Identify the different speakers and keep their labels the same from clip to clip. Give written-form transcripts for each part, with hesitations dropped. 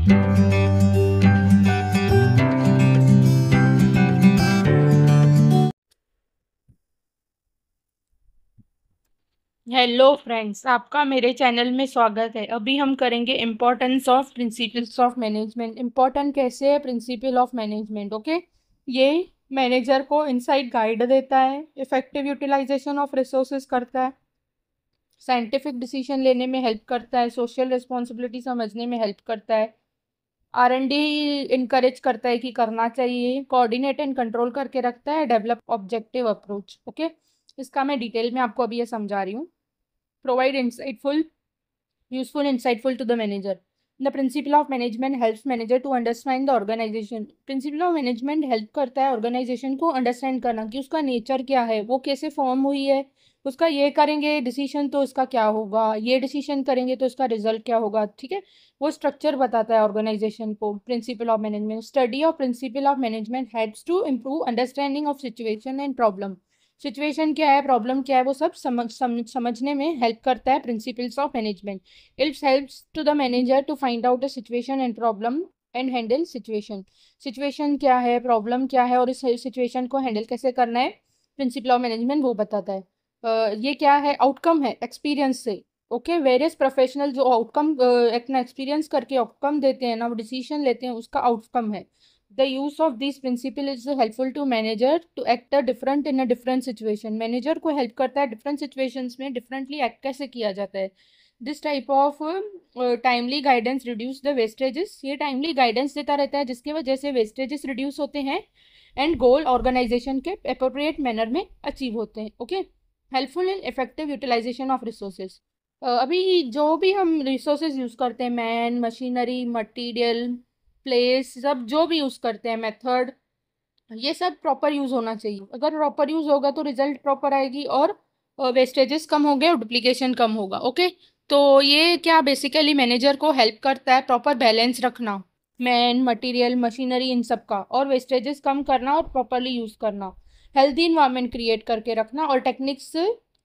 Speaker 1: Hello friends, आपका मेरे channel में स्वागत है। अभी हम करेंगे importance of principles of management. Important कैसे है प्रिंसिपल ऑफ मैनेजमेंट? ओके, ये मैनेजर को इनसाइट गाइड देता है, इफेक्टिव यूटिलाइजेशन ऑफ रिसोर्सेज करता है, साइंटिफिक डिसीजन लेने में हेल्प करता है, सोशल रिस्पॉन्सिबिलिटी समझने में हेल्प करता है, R&D इनकरेज करता है कि करना चाहिए, कोऑर्डिनेट एंड कंट्रोल करके रखता है, डेवलप ऑब्जेक्टिव अप्रोच। ओके, इसका मैं डिटेल में आपको अभी ये समझा रही हूँ। Provide useful, insightful to the manager. The principle of management helps manager to understand the organization. Principle of management help करता है organization को understand करना कि उसका nature क्या है, वो कैसे form हुई है, उसका ये करेंगे decision तो इसका क्या होगा, ये decision करेंगे तो इसका result क्या होगा। ठीक है, वो structure बताता है organization को। Principle of management, study of principle of management helps to improve understanding of situation and problem. Situation क्या है, प्रॉब्लम क्या है, वो सब समझने में हेल्प करता है principles of management. Its helps to the manager to find out the situation and problem and handle situation. Situation क्या है, प्रॉब्लम क्या है और इस सिचुएशन को हैंडल कैसे करना है, प्रिंसिपल ऑफ मैनेजमेंट वो बताता है। ये क्या है, आउटकम है एक्सपीरियंस से। ओके, वेरियस प्रोफेशनल जो आउटकम अपना एक्सपीरियंस करके आउटकम देते हैं ना, वो डिसीजन लेते हैं, उसका आउटकम है। The use of these principle is helpful to manager to act different in a different situation. Manager को help करता है different situations में differently act कैसे किया जाता है। This type of timely guidance reduce the wastages. ये timely guidance देता रहता है जिसकी वजह से wastages reduce होते हैं and goal organization के appropriate manner में achieve होते हैं। Okay, helpful in effective utilization of resources. अभी जो भी हम resources use करते हैं, मैन, मशीनरी, मटीरियल, प्लेस, सब जो भी यूज़ करते हैं, मेथड, ये सब प्रॉपर यूज़ होना चाहिए। अगर प्रॉपर यूज़ होगा तो रिजल्ट प्रॉपर आएगी और वेस्टेजेस कम होंगे और डुप्लीकेशन कम होगा। ओके, तो ये क्या बेसिकली मैनेजर को हेल्प करता है प्रॉपर बैलेंस रखना, मैन, मटेरियल, मशीनरी, इन सब का, और वेस्टेजेस कम करना और प्रॉपरली यूज़ करना, हेल्दी इन्वायरमेंट क्रिएट करके रखना, और टेक्निक्स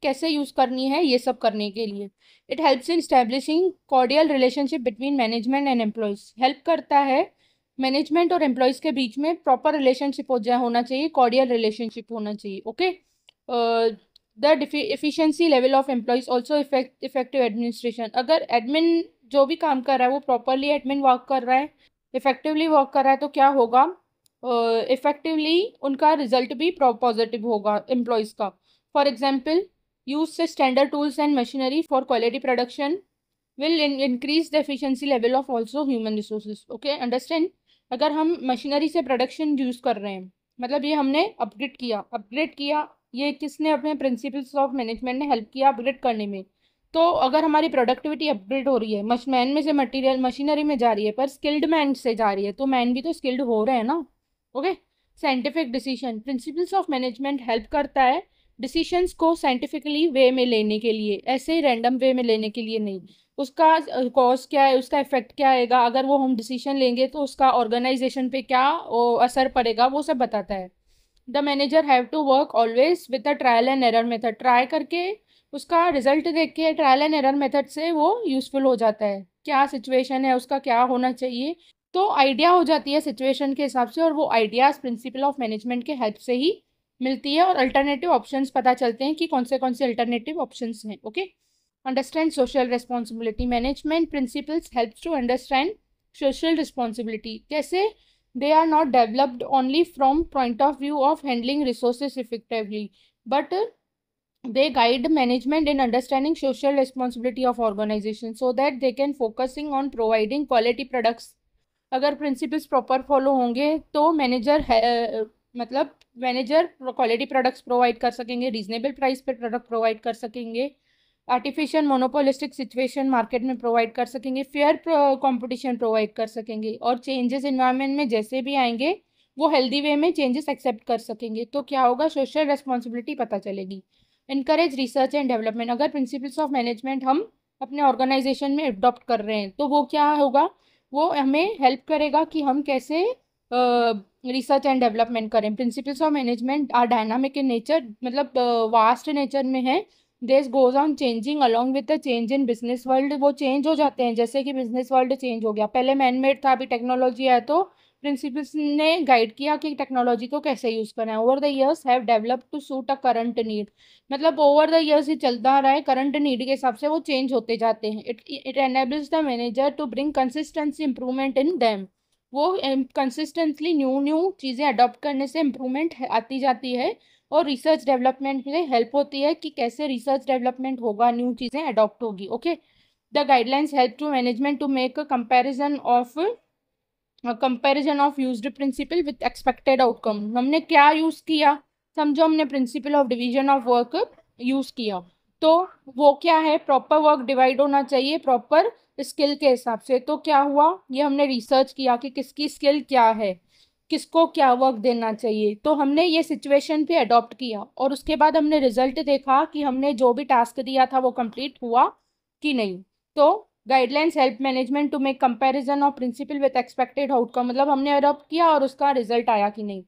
Speaker 1: कैसे यूज़ करनी है ये सब करने के लिए। It helps in establishing cordial relationship between management and employees. Help करता है मैनेजमेंट और एम्प्लॉयज़ के बीच में प्रॉपर रिलेशनशिप होना चाहिए, कॉर्डियल रिलेशनशिप होना चाहिए। Okay, the efficiency level of employees also effective administration. अगर एडमिन जो भी काम कर रहा है वो प्रॉपरली एडमिन वर्क कर रहा है, इफेक्टिवली वर्क कर रहा है, तो क्या होगा, इफेक्टिवली उनका रिजल्ट भी पॉजिटिव होगा एम्प्लॉयज़ का। For example, use standard tools and machinery for quality production will increase the efficiency level of also human resources. Okay, understand? अगर हम मशीनरी से प्रोडक्शन यूज़ कर रहे हैं, मतलब ये हमने अपग्रेड किया, ये किसने, अपने प्रिंसिपल्स ऑफ मैनेजमेंट ने हेल्प किया अपग्रेड करने में। तो अगर हमारी प्रोडक्टिविटी अपग्रेड हो रही है, मैन में से मटीरियल मशीनरी में जा रही है, पर स्किल्ड मैन से जा रही है, तो मैन भी तो स्किल्ड हो रहे हैं ना। Okay, scientific decision, principles of management help करता है डिसीशंस को साइंटिफिकली वे में लेने के लिए, ऐसे ही रैंडम वे में लेने के लिए नहीं। उसका कॉज क्या है, उसका इफेक्ट क्या आएगा, अगर वो हम डिसीजन लेंगे तो उसका ऑर्गेनाइजेशन पे क्या असर पड़ेगा, वो सब बताता है। The manager have to work always with the trial and error method. Try करके उसका रिजल्ट देख के ट्रायल एंड एरर मेथड से वो यूज़फुल हो जाता है, क्या सिचुएशन है, उसका क्या होना चाहिए, तो आइडिया हो जाती है सिचुएशन के हिसाब से, और वो आइडियाज़ प्रिंसिपल ऑफ मैनेजमेंट के हेल्प से ही मिलती है, और अल्टरनेटिव ऑप्शंस पता चलते हैं कि कौन से अल्टरनेटिव ऑप्शंस हैं। Okay, understand social responsibility. Management principles helps to understand social responsibility. कैसे? They are not developed only from point of view of handling resources effectively, but they guide management in understanding social responsibility of organization so that they can focusing on providing quality products. अगर principles proper follow होंगे तो manager मतलब manager quality products provide कर सकेंगे, reasonable price पे product provide कर सकेंगे, artificial monopolistic situation market में प्रोवाइड कर सकेंगे, फेयर कंपटीशन प्रोवाइड कर सकेंगे, और चेंजेस इन्वायरमेंट में जैसे भी आएंगे वो हेल्दी वे में चेंजेस एक्सेप्ट कर सकेंगे। तो क्या होगा, सोशल रेस्पॉन्सिबिलिटी पता चलेगी। Encourage research and development. अगर प्रिंसिपल्स ऑफ मैनेजमेंट हम अपने ऑर्गेनाइजेशन में अडॉप्ट कर रहे हैं तो वो क्या होगा, वो हमें हेल्प करेगा कि हम कैसे रिसर्च एंड डेवलपमेंट करें। Principles of management are dynamic in nature, मतलब वास्ट नेचर में है, this goes on changing along with the change in business world. वो चेंज हो जाते हैं, जैसे कि बिजनेस वर्ल्ड चेंज हो गया, पहले मैनमेड था, अभी टेक्नोलॉजी है, तो प्रिंसिपल्स ने गाइड किया कि टेक्नोलॉजी को कैसे यूज करना है। Over the years have developed to suit a current need, मतलब ओवर द इयर्स ही चलता रहा है, करंट नीड के हिसाब से वो चेंज होते जाते हैं। It enables the manager to bring consistency improvement in them. वो कंसिस्टेंटली न्यू न्यू चीज़ें अडॉप्ट करने से इम्प्रूवमेंट आती जाती है, और रिसर्च डेवलपमेंट में हेल्प होती है कि कैसे रिसर्च डेवलपमेंट होगा, न्यू चीज़ें अडॉप्ट होगी। Okay, the guidelines help to management to make a comparison of used principle with expected outcome. हमने क्या यूज़ किया, समझो हमने principle of division of work use किया, तो वो क्या है, प्रॉपर वर्क डिवाइड होना चाहिए प्रॉपर स्किल के हिसाब से। तो क्या हुआ, ये हमने रिसर्च किया कि किसकी स्किल क्या है, किसको क्या वर्क देना चाहिए, तो हमने ये सिचुएशन पे अडॉप्ट किया, और उसके बाद हमने रिजल्ट देखा कि हमने जो भी टास्क दिया था वो कंप्लीट हुआ कि नहीं। तो guidelines help management to make comparison of principle with expected outcome, मतलब हमने अडॉप्ट किया और उसका रिजल्ट आया कि नहीं।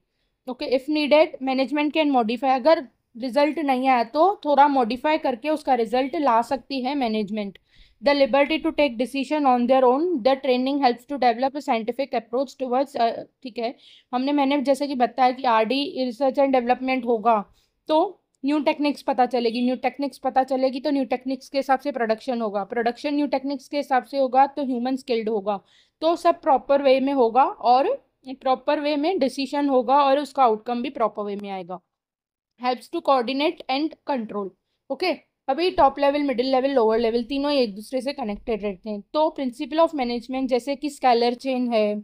Speaker 1: Okay, if needed management can modify, अगर रिजल्ट नहीं आया तो थोड़ा मॉडिफाई करके उसका रिजल्ट ला सकती है management. The liberty to take decision on their own, the training helps to develop a scientific approach towards, ठीक है, मैंने जैसे कि बताया कि आरडी रिसर्च एंड डेवलपमेंट होगा, तो न्यू टेक्निक्स पता चलेगी, न्यू टेक्निक्स पता चलेगी तो न्यू टेक्निक्स के हिसाब से प्रोडक्शन होगा, प्रोडक्शन न्यू टेक्निक्स के हिसाब से होगा तो ह्यूमन स्किल्ड होगा, तो सब प्रॉपर वे में होगा, और प्रॉपर वे में डिसीजन होगा, और उसका आउटकम भी प्रॉपर वे में आएगा। Helps to coordinate and control. Okay, अभी top level, middle level, lower level तीनों एक दूसरे से कनेक्टेड रहते हैं। तो प्रिंसिपल ऑफ मैनेजमेंट जैसे कि स्केलर चेन है,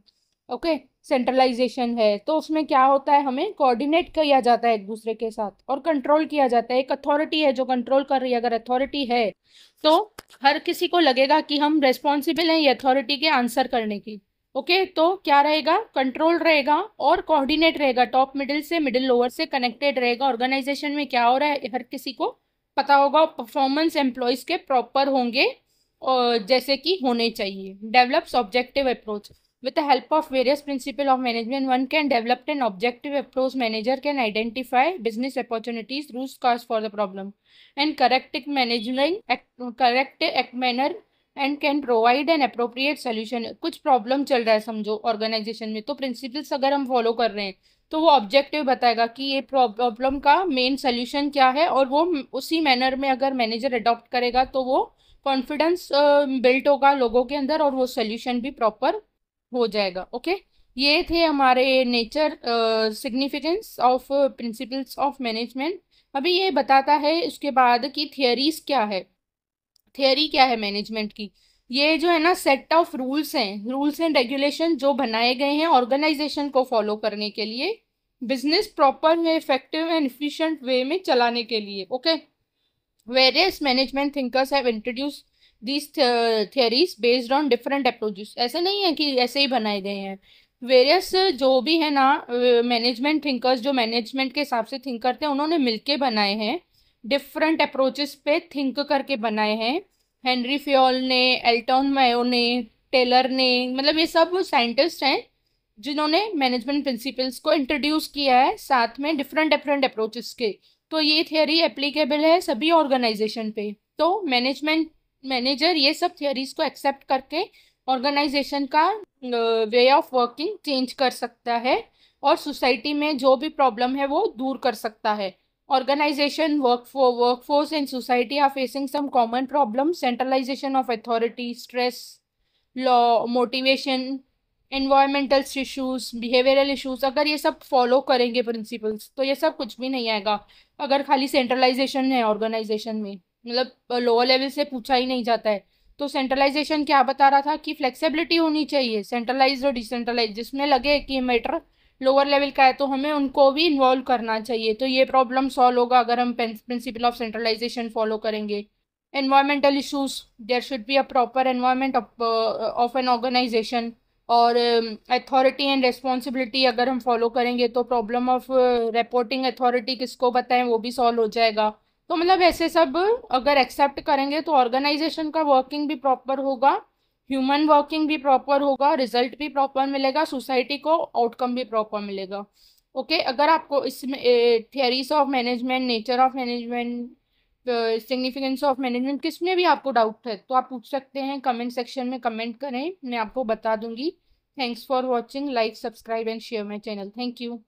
Speaker 1: ओके, सेंट्रलाइजेशन है, तो उसमें क्या होता है, हमें कोऑर्डिनेट किया जाता है एक दूसरे के साथ, और कंट्रोल किया जाता है। एक अथॉरिटी है जो कंट्रोल कर रही है, अगर अथॉरिटी है तो हर किसी को लगेगा कि हम रेस्पॉन्सिबल हैं ये अथॉरिटी के आंसर करने की। ओके, तो क्या रहेगा, कंट्रोल रहेगा और कोऑर्डिनेट रहेगा, टॉप मिडिल से, मिडिल लोअर से कनेक्टेड रहेगा। ऑर्गेनाइजेशन में क्या हो रहा है हर किसी को पता होगा, परफॉर्मेंस एम्प्लॉयज के प्रॉपर होंगे और जैसे कि होने चाहिए। Develops objective approach with the help of various principles of management, one can develop an objective approach. Manager can identify business opportunities, root cause for the problem, and correct manner and can provide an appropriate solution. कुछ problem चल रहा है समझो organisation में, तो principles अगर हम follow कर रहे हैं तो वो ऑब्जेक्टिव बताएगा कि ये प्रॉब्लम का मेन सोल्यूशन क्या है, और वो उसी मैनर में अगर मैनेजर अडॉप्ट करेगा तो वो कॉन्फिडेंस बिल्ट होगा लोगों के अंदर, और वो सोल्यूशन भी प्रॉपर हो जाएगा। ओके, ये थे हमारे nature significance of principles of management. अभी ये बताता है उसके बाद कि थियरीज क्या है, थियरी क्या है मैनेजमेंट की। ये जो है ना सेट ऑफ रूल्स हैं, रूल्स एंड रेगुलेशन जो बनाए गए हैं ऑर्गेनाइजेशन को फॉलो करने के लिए, बिजनेस प्रॉपर में इफेक्टिव एंड एफिशिएंट वे में चलाने के लिए। Okay, various management thinkers have introduce these theories based on different approaches. ऐसे नहीं है कि ऐसे ही बनाए गए हैं, वेरियस जो भी है ना मैनेजमेंट थिंकर्स जो मैनेजमेंट के हिसाब से थिंक करते हैं उन्होंने मिलके बनाए हैं, डिफरेंट अप्रोचेस पे थिंक करके बनाए हैं। हेनरी फ्योल ने, एल्टन मायो ने, टेलर ने, मतलब ये सब साइंटिस्ट हैं जिन्होंने मैनेजमेंट प्रिंसिपल्स को इंट्रोड्यूस किया है, साथ में डिफरेंट डिफरेंट अप्रोचेस के। तो ये थियोरी एप्लीकेबल है सभी ऑर्गेनाइजेशन पे। तो मैनेजर ये सब थियोरीज को एक्सेप्ट करके ऑर्गेनाइजेशन का वे ऑफ वर्किंग चेंज कर सकता है, और सोसाइटी में जो भी प्रॉब्लम है वो दूर कर सकता है। Organization, workforce and society are facing some common problems: centralization of authority, stress, law, motivation, environmental issues, behavioral issues। अगर ये सब फॉलो करेंगे प्रिंसिपल्स तो ये सब कुछ भी नहीं आएगा। अगर खाली सेंट्रलाइजेशन है ऑर्गेनाइजेशन में, मतलब लोअर लेवल से पूछा ही नहीं जाता है, तो सेंट्रलाइजेशन क्या बता रहा था कि फ्लेक्सिबिलिटी होनी चाहिए, सेंट्रलाइज और डिसेंट्रलाइज, जिसमें लगे कि मैटर लोअर लेवल का है तो हमें उनको भी इन्वॉल्व करना चाहिए, तो ये प्रॉब्लम सॉल्व होगा अगर हम प्रिंसिपल ऑफ सेंट्रलाइजेशन फॉलो करेंगे। Environmental issues, there should be a proper environment of an organisation, और अथॉरिटी एंड रिस्पॉन्सिबिलिटी अगर हम फॉलो करेंगे तो प्रॉब्लम ऑफ रिपोर्टिंग अथॉरिटी किसको बताएं वो भी सॉल्व हो जाएगा। तो मतलब ऐसे सब अगर एक्सेप्ट करेंगे तो ऑर्गेनाइजेशन का वर्किंग भी प्रॉपर होगा, ह्यूमन वर्किंग भी प्रॉपर होगा, रिजल्ट भी प्रॉपर मिलेगा, सोसाइटी को आउटकम भी प्रॉपर मिलेगा। ओके, अगर आपको इसमें theories of management, nature of management, significance of management, किसमें भी आपको डाउट है तो आप पूछ सकते हैं, कमेंट सेक्शन में कमेंट करें, मैं आपको बता दूंगी। Thanks for watching, like subscribe and share my channel. Thank you.